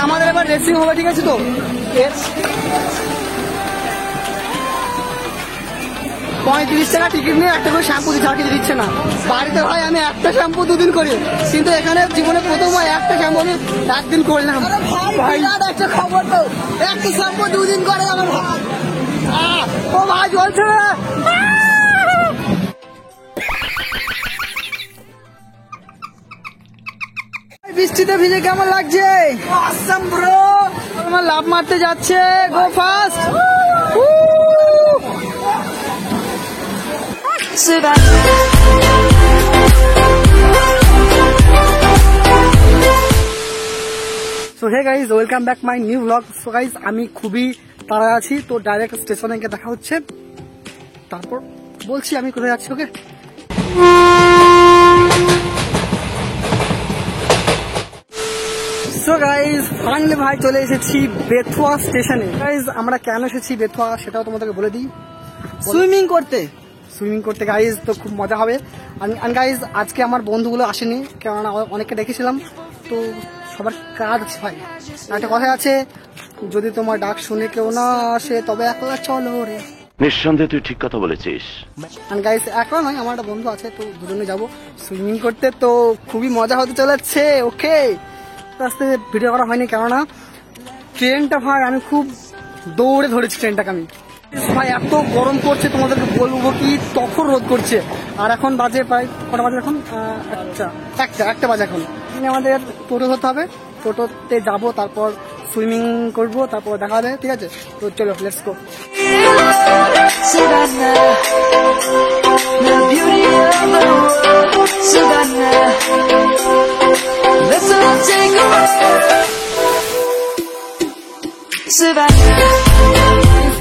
আমাদের এবার রেসিং হবে, ঠিক আছে? তো 35 টাকা টিকিট নিয়ে একটা করে শ্যাম্পু দিচ্ছে, আর কিছু দিচ্ছে না। বাড়িতে ভাই আমি একটা শ্যাম্পু 2 দিন করি, কিন্তু এখানে জীবনে প্রথম একটা শ্যাম্পু আমি 1 দিন করলাম। ভাই একটা খবর তো, একটা শ্যাম্পু 2 দিন করে আমার ভাই। ও ভাই চলছে বৃষ্টিতে ভিজে কেমন লাগছে? অসাম ব্রো, আমার লাভ মারতে যাচ্ছে, go fast. So hey guys, welcome back my new blog. So guys আমি খুবই তাড়া আছি, তো ডাইরেক্ট স্টেশনে গিয়ে দেখা হচ্ছে, তারপর বলছি আমি কোথায় যাচ্ছি। ওকে, সো গাইজ ফাইনালি ভাই চলে এসেছি বেথুয়া স্টেশনে। গাইজ আমরা কেন এসেছি বেথুয়া সেটাও তোমাদেরকে বলে দিই। সুইমিং করতে গাইজ, তো খুব মজা হবে। আর গাইজ আজকে আমার বন্ধুগুলো আসেনি, কেননা অনেককে দেখেছিলাম, তো সবার কাজ আছে ভাই। একটা কথা আছে, যদি তোমার ডাক শুনে কেউ না আসে তবে একলা চলো রে। নিঃসন্দেহে তুই ঠিক কথা বলেছিস। গাইজ একলা নয়, আমার একটা বন্ধু আছে, তো দুজনে যাবো সুইমিং করতে, তো খুবই মজা হতে চলেছে। ওকে, আস্তে ভিডিও করা হয়নি, কেননা ট্রেনটা ভাই আমি খুব দৌড়ে ধরেছি ট্রেনটাকে আমি। ভাই এত গরম করছে, তোমাদেরকে বলবো কি, তখন রোদ করছে। আর এখন বাজে প্রায় কটা বাজে এখন? একটা বাজে এখন। আমাদের টোটো ধরতে হবে, টোটোতে যাবো, তারপর সুইমিং করবো, তারপর দেখা হবে, ঠিক আছে? তো চলো লেটস গো।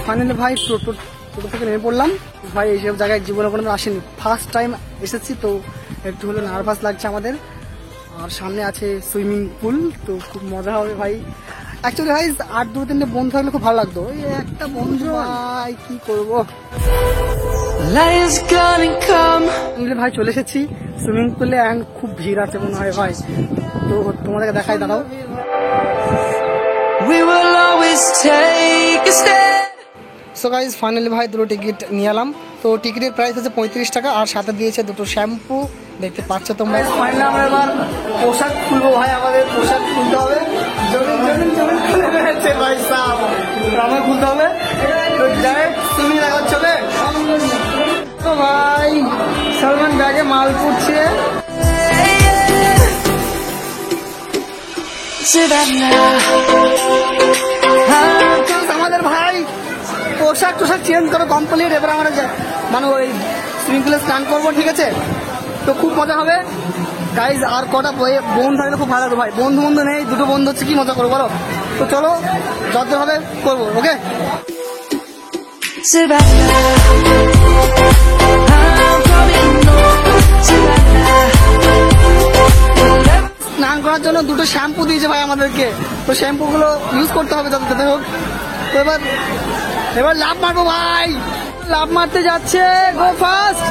ফাইনালি ভাই টোটো থেকে নেমে পড়লাম। ভাই এইসব জায়গায় জীবনে কোনো আসেনি, ফার্স্ট টাইম এসেছি, তো একটু হলে নার্ভাস লাগছে আমাদের। আর সামনে আছে সুইমিং পুল, তো খুব মজা হবে ভাই। অ্যাকচুয়ালি ভাই 8-2-3 বন্ধু থাকলে খুব ভালো লাগতো, এই একটা বন্ধু ভাই কি করবো। ভাই চলে এসেছি সুইমিং পুলে, অ্যান্ড খুব ভিড় আছে মনে হয় ভাই, তো তোমাদেরকে দেখাই, দাঁড়াও। সো গাইজ ফাইনালি ভাই দুটো টিকিট নিয়ে এলাম, তো টিকিটের প্রাইস হচ্ছে 35 টাকা, আর সাথে দিয়েছে দুটো শ্যাম্পু, দেখতে পাচ্ছ তোমরা। ফাইনালি আমরা এবার পোশাক খুলবো ভাই, আমাদের পোশাক খুলতে হবে, ভাই সাহ আমার খুলতে হবে, তুমি লাগাচ্ছ। তো ভাই সালমান ব্যাগে মাল পড়ছে। আমাদের ভাই পোশাক চেঞ্জ করো কমপ্লিট, এবার আমরা মানে ওই সুইমিং পুলে স্নান করবো, ঠিক আছে? তো খুব মজা হবে গাইজ। আর কটা বন্ধু থাকলে খুব ভালো হবে ভাই, বন্ধু নেই, দুটো বন্ধু হচ্ছে, কি মজা করবো বলো? তো চলো যত হবে করবো। ওকে, স্নান করার জন্য দুটো শ্যাম্পু দিয়েছে ভাই আমাদেরকে, তো শ্যাম্পু গুলো ইউজ করতে হবে যত হোক। তো এবার লাভ মারবো ভাই, লাভ মারতে যাচ্ছে, গো ফাস্ট।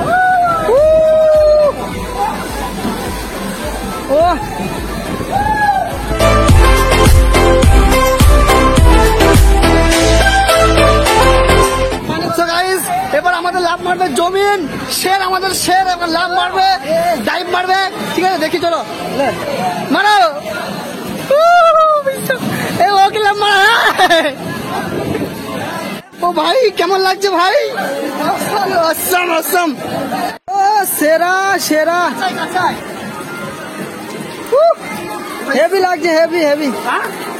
ও এবার আমাদের লাভ মারবে জমিন শের, আমাদের শের এবার লাভ মারবে, ডাইভ মারবে, ঠিক আছে? দেখি চলো, মারো। ওকে লাভ মারা। ও ভাই কেমন লাগছে ভাই? অসাম অসাম, ও সেরা সেরা, হেভি লাগছে, হেভি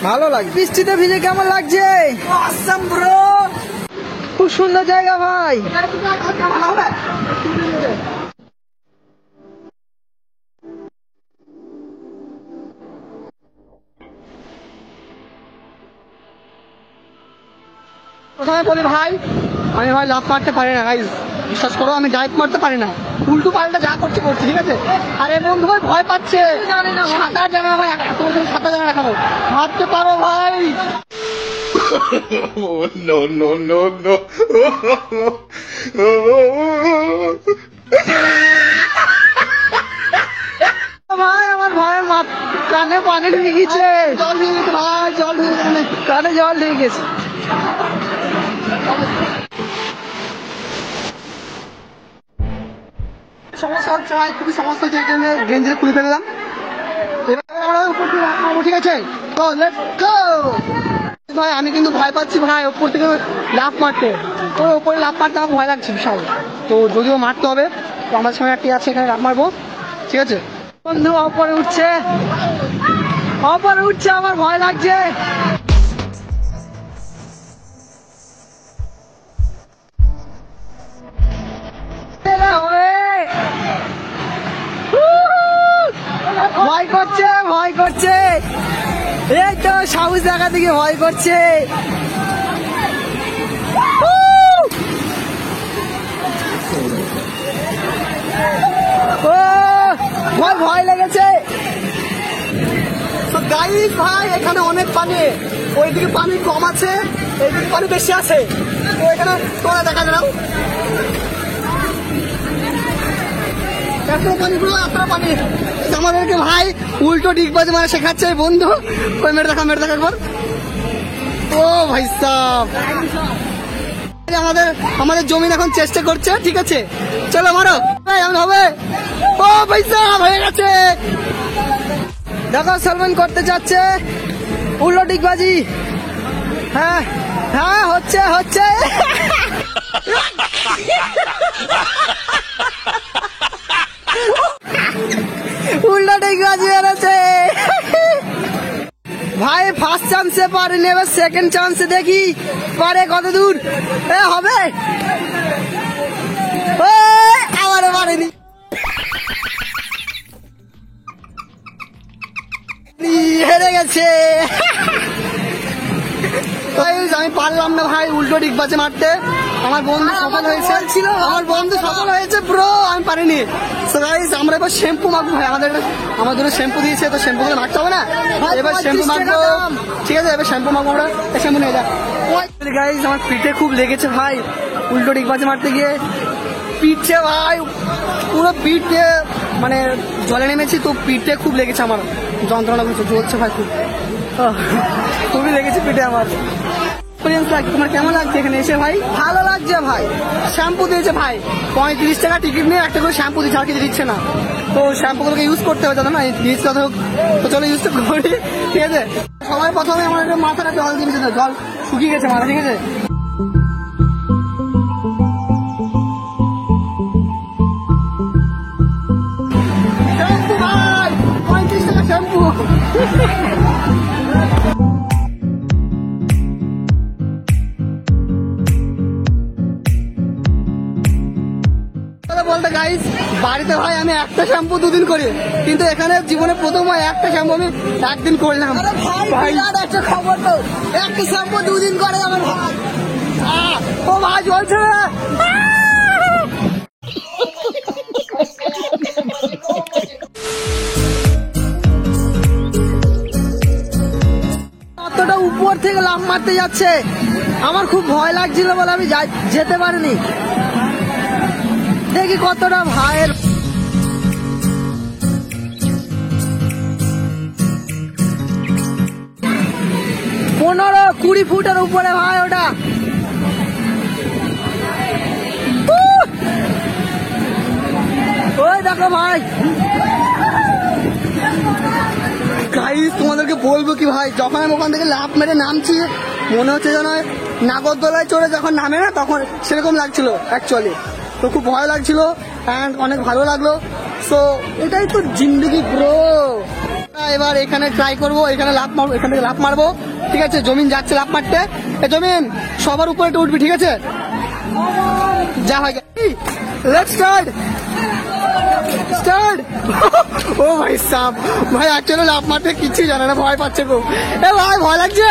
ভালো লাগছে। বৃষ্টিতে ভিজে কেমন লাগছে? অসাম ব্রো, খুব সুন্দর জায়গা ভাই। প্রথমে বলি ভাই, আমি ভাই লাফ মারতে পারি না গাইজ, বিশ্বাস করো, আমি ডাইভ মারতে পারি না, উল্টো পাল্টা যা করছি ঠিক আছে? আর এই বন্ধু ভাই ভয় পাচ্ছে, সাঁতার জানা ভাই, সাঁতার জানা রাখাবো, ভাবতে পারো ভাই। No, no, no, no. ভাই আমার ভাইয়ের কানে পানি ঢুকে গেছে, জল কানে জল লেগে গেছে। সমস্যা হচ্ছে ভাই, খুবই সমস্যা হচ্ছে, এই জন্য গেঞ্জি খুলে ফেললাম। এবার আমরা উপর থেকে লাফ মারবো, ঠিক আছে? তো লেটস গো ভাই। আমি কিন্তু ভয় পাচ্ছি ভাই উপর থেকে লাফ মারতে। ওই উপরে লাফ মারতে আমার ভয় লাগছে বিশাল। তো যদিও মারতে হবে, তো আমার সঙ্গে একটি আছে, এখানে লাফ মারবো, ঠিক আছে? বন্ধু উপরে উঠছে, উপরে উঠছে, আমার ভয় লাগছে। ভয় করছে, ভয় করছে, এই তো সাহস দেখা দিকে ভয় করছে। ও ভয় ভয় লেগেছে। তো গাইস ভাই এখানে অনেক পানি, ওইদিকে পানি কম আছে, এইদিকে পানি বেশি আছে। তো এখানে তোরা দেখা যায় এত পানি, পুরো এত পানি। আমাদেরকে ভাই উল্টো ডিগবাজি মানে শেখাচ্ছে বন্ধু। ওই মেরে দেখা একবার। ও ভাই সাব, আমাদের জমিন এখন চেষ্টা করছে, ঠিক আছে? চলো মারো ভাই, এমন হবে। ও ভাই সাব হয়ে গেছে, দেখো সলমান করতে চাচ্ছে উল্টো ডিগবাজি। হ্যাঁ হ্যাঁ হচ্ছে হচ্ছে। উল্টো ডিগবাজি বেরোচ্ছে ভাই। ফার্স্ট চান্সে পারেনি, এবার সেকেন্ড চান্সে দেখি পারে কত দূর হবে। আমারও পারেনি, হেরে গেছে। আমি পারলাম না ভাই উল্টো ডিগবাজি মারতে। আমার বন্ধু সফল হয়েছে, আমার বন্ধু সফল হয়েছে ব্রো, আমি পারিনি। আমরা এবার শ্যাম্পু মাখবো ভাই, আমাদের শ্যাম্পু দিয়েছে, তো শ্যাম্পু করে মাখতে হবে না। এবার শ্যাম্পু মাখবো, ঠিক আছে? এবার শ্যাম্পু মাখবো আমরা, শ্যাম্পু নিয়ে যা। গাইস আমার পিঠে খুব লেগেছে ভাই উল্টো ডিগবাজি মারতে গিয়ে। পিঠে ভাই পুরো পিঠে মানে জলে নেমেছি, তো পিঠে খুব লেগেছে আমার, যন্ত্রণা করছে, জ্বলছে ভাই খুব, খুবই লেগেছে পিঠে আমার। তোমার কেমন লাগছে এখানে এসে ভাই? ভালো লাগছে ভাই। শ্যাম্পু দিয়েছে ভাই, 35 টাকা টিকিট নিয়ে একটা করে শ্যাম্পু দিচ্ছে, আর কিছু দিচ্ছে না। তো শ্যাম্পুগুলোকে ইউজ করতে হবে, জানো না? দিয়েছে কথা হোক, তো চলো ইউজ তো করি, ঠিক আছে? সবাই প্রথমে আমার মাথাটা জল দিয়েছে, জল শুকিয়ে গেছে মাথা, ঠিক আছে? শ্যাম্পু ভাই, 35 টাকা শ্যাম্পু। বলতে গাইস বাড়িতে ভাই আমি একটা শ্যাম্পু দুদিন করি, কিন্তু এখানে জীবনে প্রথম একটা শ্যাম্পু আমি একদিন করলাম ভাই। একটা খবর তো, একটা শ্যাম্পু দুদিন করে আমার ভাই। ও ভাই বলছে কতটা উপর থেকে লাফ মারতে যাচ্ছে, আমার খুব ভয় লাগছিল বলে আমি যেতে পারিনি। দেখি কতটা ভাইয়ের 15-20 ফুটের উপরে ভাই ওটা। ওই দেখো ভাই গাইস, তোমাদেরকে বলবো কি ভাই, যখন আমি ওখান থেকে লাফ মেরে নামছি মনে হচ্ছে যেন নাগরদোলায় চড়ে যখন নামে না, তখন সেরকম লাগছিল অ্যাকচুয়ালি। তো খুব ভয় লাগছিল অ্যান্ড অনেক ভালো লাগলো। সো এটাই তো জিন্দগি ব্রো। এবার এখানে ট্রাই করবো, এখানে লাফ মারবো, এখান থেকে লাফ মারবো, ঠিক আছে? জমিন যাচ্ছে লাফ মারতে, জমিন সবার উপরে একটু উঠবি, ঠিক আছে? যা হয় লেটস স্টার্ট। ও ভাই সাব, ভাই অ্যাকচুয়ালি লাফ মারতে কিচ্ছু জানে না, ভয় পাচ্ছে খুব। এ ভাই ভয় লাগছে।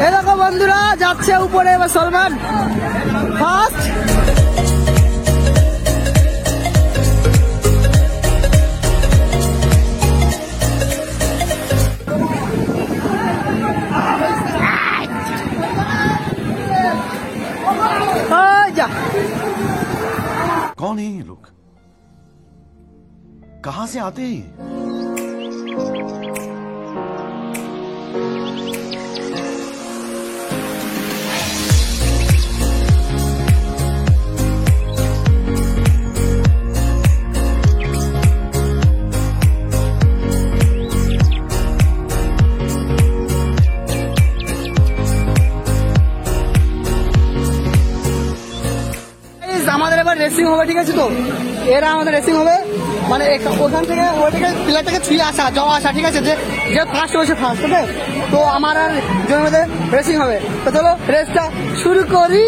এরকম বন্ধুরা যাচ্ছে উপরে, এবার সলমান ফার্স্ট। कौन है ये लोग? कहां से आते हैं? রেসিং হবে, ঠিক আছে? তো এরা আমাদের রেসিং হবে, মানে ওখান থেকে ওইটাকে প্লেয়ারটাকে ছুঁয়ে আসা, যাওয়া আসা, ঠিক আছে? যে ফার্স্ট হবে সে ফার্স্ট, ওকে? তো আমার আর জনের মধ্যে রেসিং হবে। তো চলো রেসটা শুরু করি।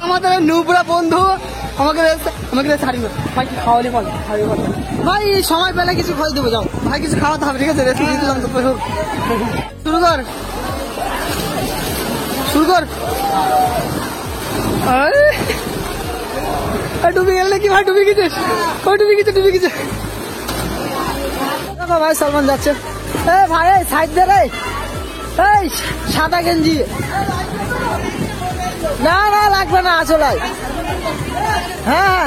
আমাদের নুবরা বন্ধু আমাকে ছাড়িবে ভাই, কি খাওয়ালি বল, খাওয়ালি বল ভাই, সময় পেলে কিছু খাই দেবো, যাও ভাই, কিছু খাওয়াতে হবে, ঠিক আছে? রেসি দিয়ে দিলাম তো, শুরু কর, শুরু কর। ডুবে গেল নাকি ভাই? ডুবে গেছিস? ওই ডুবে গেছে, ডুবে গেছে ভাই। সলমান যাচ্ছে, এ ভাই সাইড দে রে, এই সাদা গেঞ্জি, না না লাগবে না আসলে। হ্যাঁ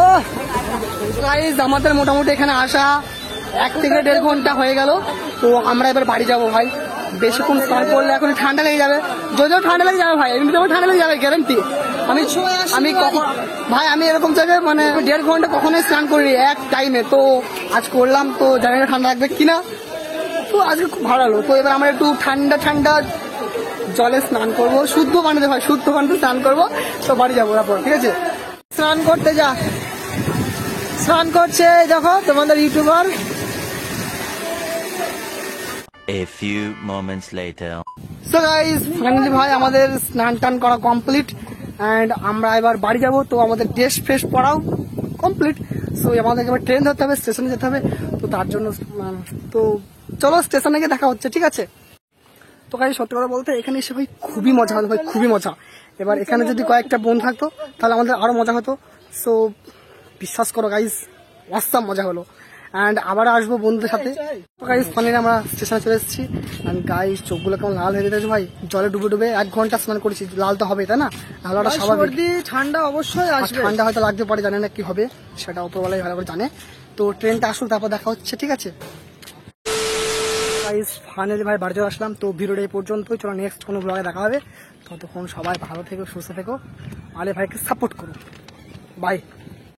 ও গাইস, আমাদের মোটামুটি এখানে আসা 1 থেকে 1.5 ঘন্টা হয়ে গেল। তো আমরা এবার বাড়ি যাবো ভাই। বেশিক্ষণ স্নান করলে এখন ঠান্ডা লেগে যাবে, যদিও ঠান্ডা লেগে যাবে ভাই, এমনিতে আমার ঠান্ডা লেগে যাবে গ্যারান্টি। আমি ভাই আমি এরকম জায়গায় মানে 1.5 ঘন্টা কখনোই স্নান করিনি এক টাইমে, তো আজ করলাম, তো জানি না ঠান্ডা লাগবে কিনা। তো আজকে খুব ভালো লাগলো। তো এবার আমরা একটু ঠান্ডা ঠান্ডা জলে স্নান করবো, শুদ্ধ পানিতে ভাই, শুদ্ধ পানিতে স্নান করবো। তো বাড়ি যাবো তারপর, ঠিক আছে? স্নান করতে যা, স্নান করছে দেখো তোমাদের YouTuber. A few moments later. So guys, finally ভাই আমাদের স্নান টান করা কমপ্লিট এন্ড আমরা এবার বাড়ি যাব। তো আমাদের ড্রেস ফ্রেশ পরাও কমপ্লিট। সো আমাদেরকে এবার ট্রেন ধরতে হবে, স্টেশনে যেতে হবে। তো তার জন্য তো চলো স্টেশনে গিয়ে দেখা হচ্ছে, ঠিক আছে? তো গাইস, সত্যি কথা বলতে এখানে এসে ভাই খুবই মজা হতো ভাই, খুবই মজা। এবার এখানে যদি কয়েকটা বোন থাকতো তাহলে আমাদের আরো মজা হতো। সো বিশ্বাস করো গাইস, অসাম মজা হলো। অ্যান্ড আবার আসবো বন্ধুদের সাথে। তো গাইস ফাইনালি আমরা স্টেশনে চলে এসেছি। অ্যান্ড গাইস চোখগুলো কেমন লাল হয়ে গেছে ভাই, জলে ডুবে ডুবে 1 ঘন্টা স্নান করেছি, লাল তো হবে তাই না? লালটা স্বাভাবিক। ঠান্ডা অবশ্যই আসবে, ঠান্ডা হয়তো লাগতে পারে, জানে না কি হবে, সেটা উপরওয়ালাই ভালো করে জানে। তো ট্রেনটা আসুক, তারপর দেখা হচ্ছে, ঠিক আছে? গাইস ফাইনালি ভাই বাড়ি চলে আসলাম। তো ভিডিওটা এই পর্যন্তই, চলো নেক্সট কোনো ব্লগে দেখা হবে। ততক্ষণ সবাই ভালো থেকো, সুস্থ থেকো, আলে ভাইকে সাপোর্ট করো। বাই।